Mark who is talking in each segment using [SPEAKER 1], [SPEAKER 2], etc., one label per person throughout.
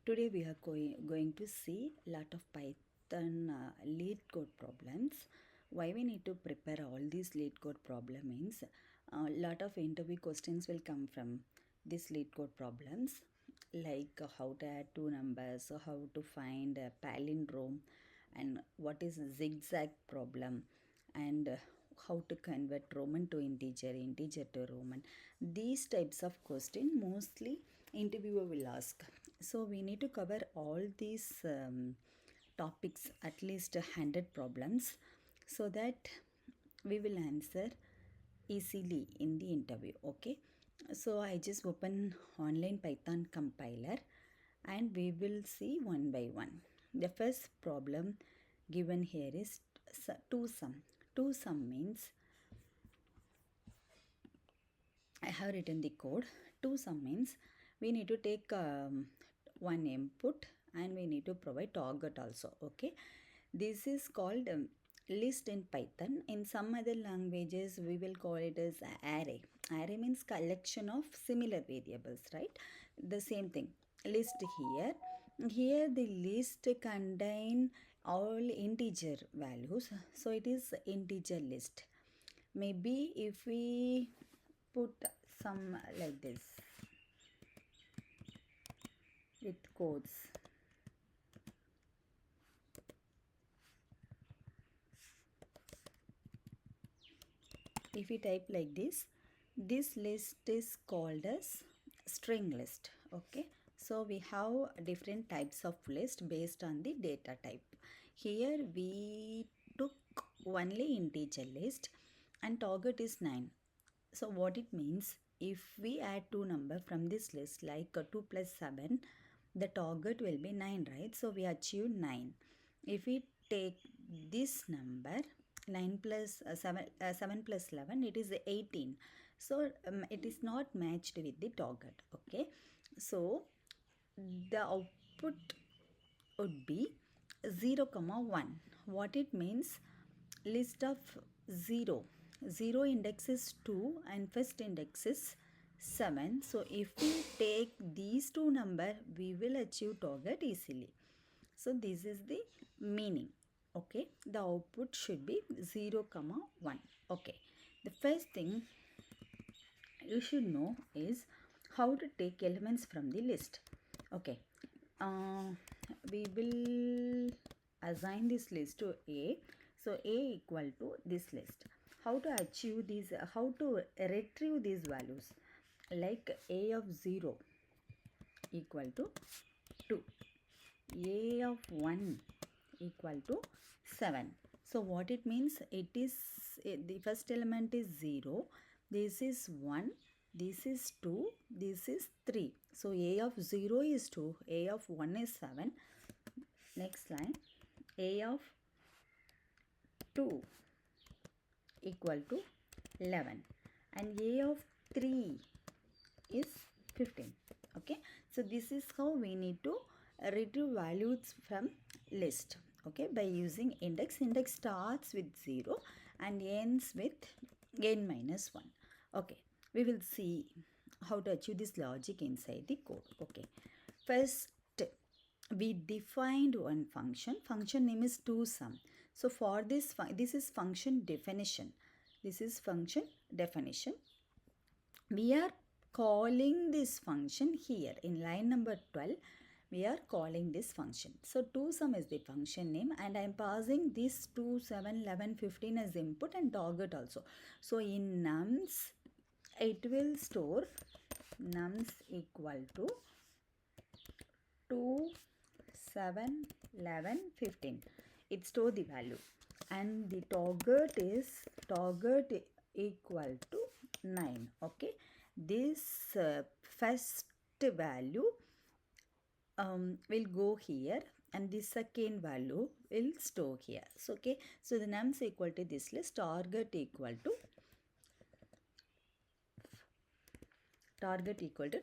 [SPEAKER 1] Today we are going to see a lot of Python lead code problems. Why we need to prepare all these lead code problem means a lot of interview questions will come from these lead code problems, like how to add two numbers, or how to find a palindrome, and what is zigzag problem, and how to convert Roman to integer, integer to Roman. These types of question mostly interviewer will ask. So we need to cover all these topics, at least 100 problems, so that we will answer easily in the interview. Okay, so I just open online Python compiler and we will see one by one. The first problem given here is two sum. Two sum means I have written the code. Two sum means we need to take one input and we need to provide target also. Okay, this is called list in Python. In some other languages we will call it as array. Array means collection of similar variables, right? The same thing, list here. Here the list contain all integer values, so it is integer list. Maybe if we put some like this with codes, if we type like this list is called as string list. Okay, so we have different types of list based on the data type. Here we took only integer list and target is 9. So what it means, if we add two number from this list, like 2 plus 7, the target will be 9, right? So we achieve 9. If we take this number 9 plus 7 plus 11, it is 18. So it is not matched with the target. Okay, so the output would be 0, 1. What it means, list of 0. 0 index is 2 and first index is 7. So if we take these two number, we will achieve target easily. So this is the meaning. Okay, the output should be 0, 1. Okay, the first thing you should know is how to take elements from the list. Okay, we will assign this list to A. So A equal to this list. How to achieve these, how to retrieve these values, like A of 0 equal to 2, A of 1 equal to 7. So what it means, it is the first element is 0, this is 1, this is 2, this is 3. So A of 0 is 2, A of 1 is 7. Next line, A of 2 equal to 11 and A of 3 is 15. Okay, so this is how we need to retrieve values from list. Okay, by using index. Index starts with 0 and ends with n minus 1. Okay, we will see how to achieve this logic inside the code. Okay, first we defined one function. Function name is toSum. So for this, this is function definition. This is function definition. We are calling this function here in line number 12. We are calling this function. So toSum is the function name and I am passing this 2, 7, 11, 15 as input and target also. So in nums, it will store nums equal to 2, 7, 11, 15. It store the value and the target is target equal to 9. Okay, this first value will go here and the second value will store here. So okay, so the nums equal to this list, target equal to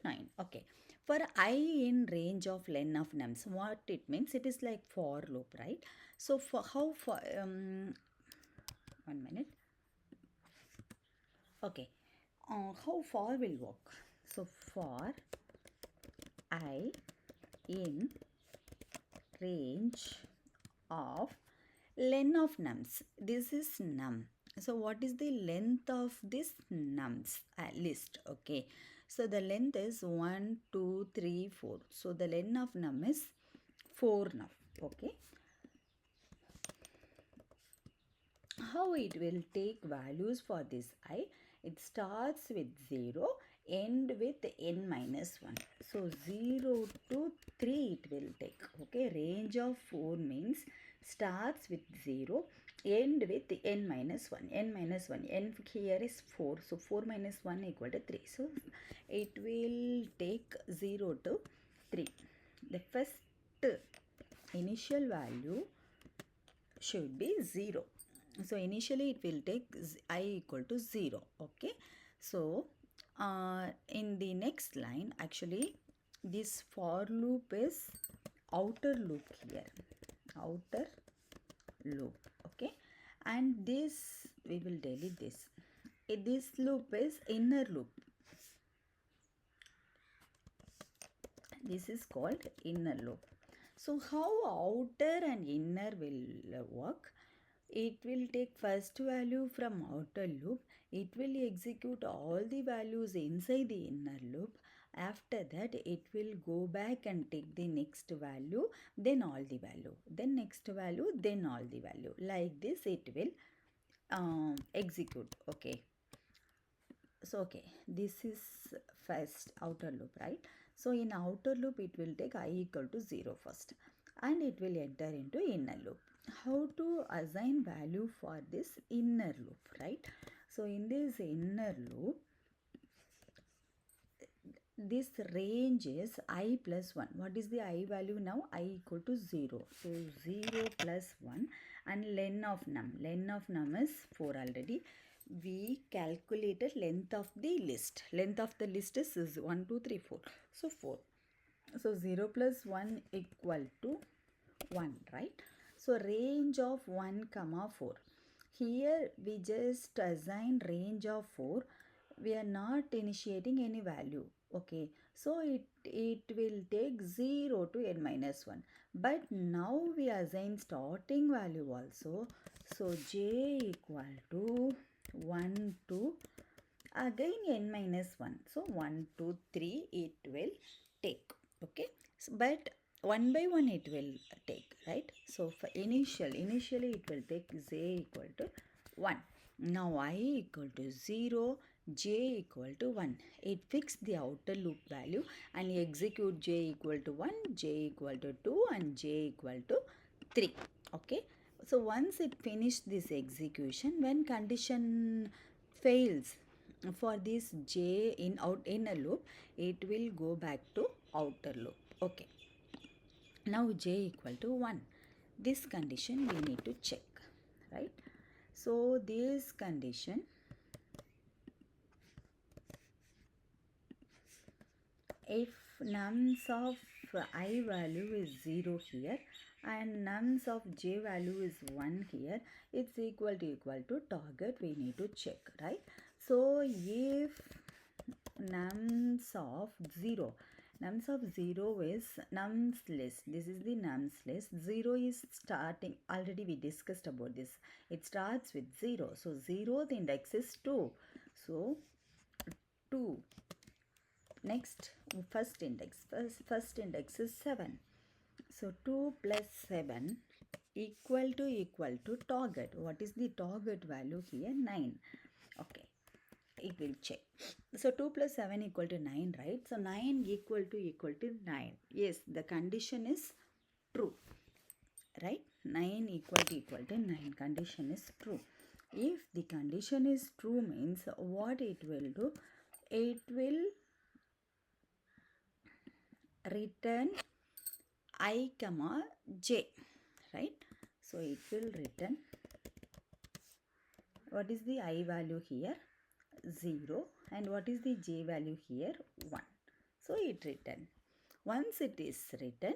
[SPEAKER 1] 9. Okay, for I in range of len of nums, what it means, it is like for loop, right? So for how for 1 minute. Okay, how for will work? So for I in range of len of nums. This is num. So what is the length of this nums list? Okay, so the length is 1 2 3 4. So the len of num is 4 now. Okay, how it will take values for this I? It starts with 0, end with n minus 1. So 0 to 3 it will take. Okay, range of 4 means starts with 0, end with n minus 1. N minus 1, n here is 4. So 4 minus 1 equal to 3. So it will take 0 to 3. The first initial value should be 0. So initially it will take I equal to 0. Okay, so in the next line, actually this for loop is outer loop here, outer loop. Okay, and this we will delete this. This loop is inner loop. This is called inner loop. So how outer and inner will work? It will take first value from outer loop. It will execute all the values inside the inner loop. After that, it will go back and take the next value, then all the value, then next value, then all the value. Like this, it will execute. Okay. So, okay, this is first outer loop, right? So, in outer loop, it will take I equal to 0 first, and it will enter into inner loop. How to assign value for this inner loop, right? So, in this inner loop, this range is I plus 1. What is the I value now? I equal to 0. So, 0 plus 1 and len of num. Len of num is 4 already. We calculated length of the list. Length of the list is 1, 2, 3, 4. So, 4. So, 0 plus 1 equal to 1, right? So, range of 1 comma 4. Here we just assign range of 4. We are not initiating any value. Okay, so it will take 0 to n minus 1. But now we assign starting value also. So j equal to 1 to again n minus 1. So 1, 2, 3 it will take. Okay, so, but one by one it will take, right? So for initially it will take j equal to 1. Now I equal to 0, j equal to 1. It fix the outer loop value and execute j equal to 1, j equal to 2 and j equal to 3. Okay, so once it finished this execution, when condition fails for this j in inner loop, it will go back to outer loop. Okay, now j equal to 1. This condition we need to check, right? So this condition, if nums of I value is 0 here and nums of j value is 1 here, it's equal to target, we need to check, right? So if nums of 0 is nums list. This is the nums list. 0 is starting, already we discussed about this. It starts with 0. So 0th index is 2. So 2. Next, first index is 7. So 2 plus 7 equal to target. What is the target value here? 9. Okay, it will check. So 2 plus 7 equal to 9, right? So 9 equal to 9. Yes, the condition is true, right? 9 equal to 9. Condition is true. If the condition is true means what it will do? It will return I comma j, right? So it will return, what is the I value here? 0, and what is the j value here? 1. So it return. Once it is written,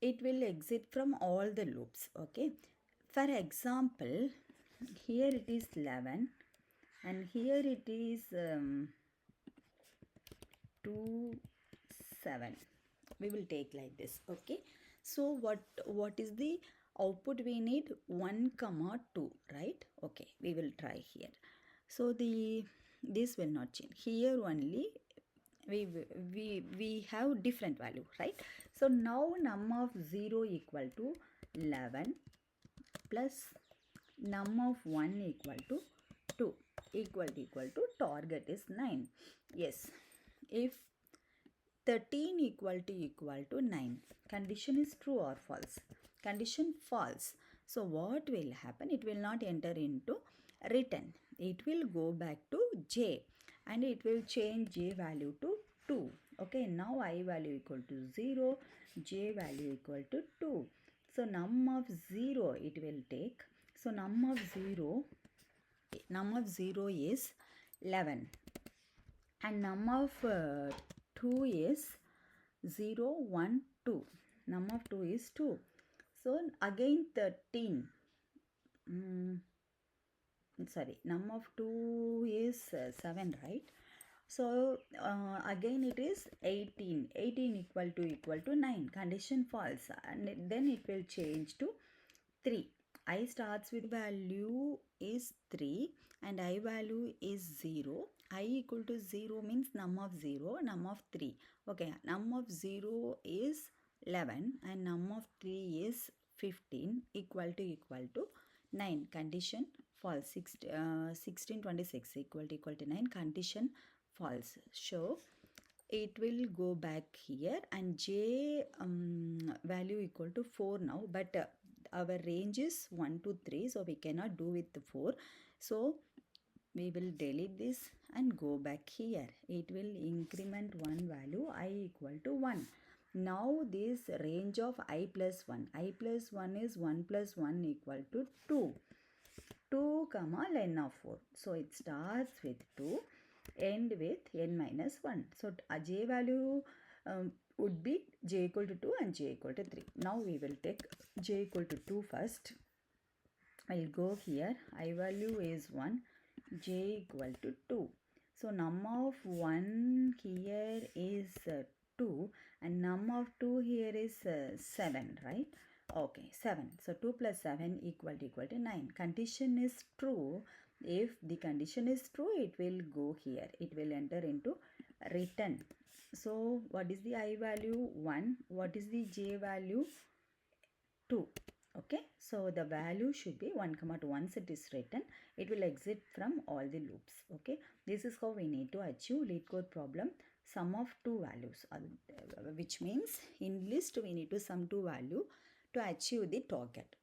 [SPEAKER 1] it will exit from all the loops. Okay, for example, here it is 11 and here it is 2, 7. we will take like this. Okay, so what is the output we need? 1 comma 2, right? Okay, we will try here. So this will not change here, only we have different value, right? So now num of 0 equal to 11 plus num of 1 equal to 2 equal to target is 9. Yes, if 13 equal to 9, condition is true or false? Condition false. So what will happen? It will not enter into return. It will go back to j and it will change j value to 2. Okay, now I value equal to 0, j value equal to 2. So num of 0 it will take. So num of 0 is 11 and num of 2 is 0, 1, 2. Num of 2 is 2. So again 13. Sorry, num of 2 is 7, right? So again it is 18. 18 equal to 9. Condition false, and then it will change to 3. I starts with value is 3 and I value is 0. I equal to 0 means num of 0, num of 3. Okay, num of 0 is 11 and num of 3 is 15 equal to 9. Condition false. 1626 equal to 9. Condition false. So it will go back here and j value equal to 4 now, but our range is 1 to 3, so we cannot do with the 4. So we will delete this and go back here. It will increment one value I equal to 1. Now this range of I plus 1. I plus 1 is 1 plus 1 equal to 2. 2 comma len of 4. So it starts with 2, end with n minus 1. So j value would be j equal to 2 and j equal to 3. Now we will take j equal to 2 first. I'll go here. I value is 1, j equal to 2. So num of 1 here is 2 and num of 2 here is 7, right? Okay, 7. So 2 plus 7 equal to 9. Condition is true. If the condition is true, it will go here. It will enter into return. So what is the I value? 1. What is the j value? 2. Okay, so the value should be 1 comma 2. Once it is written, it will exit from all the loops. Okay, this is how we need to achieve LeetCode problem sum of two values, which means in list we need to sum two value to achieve the target.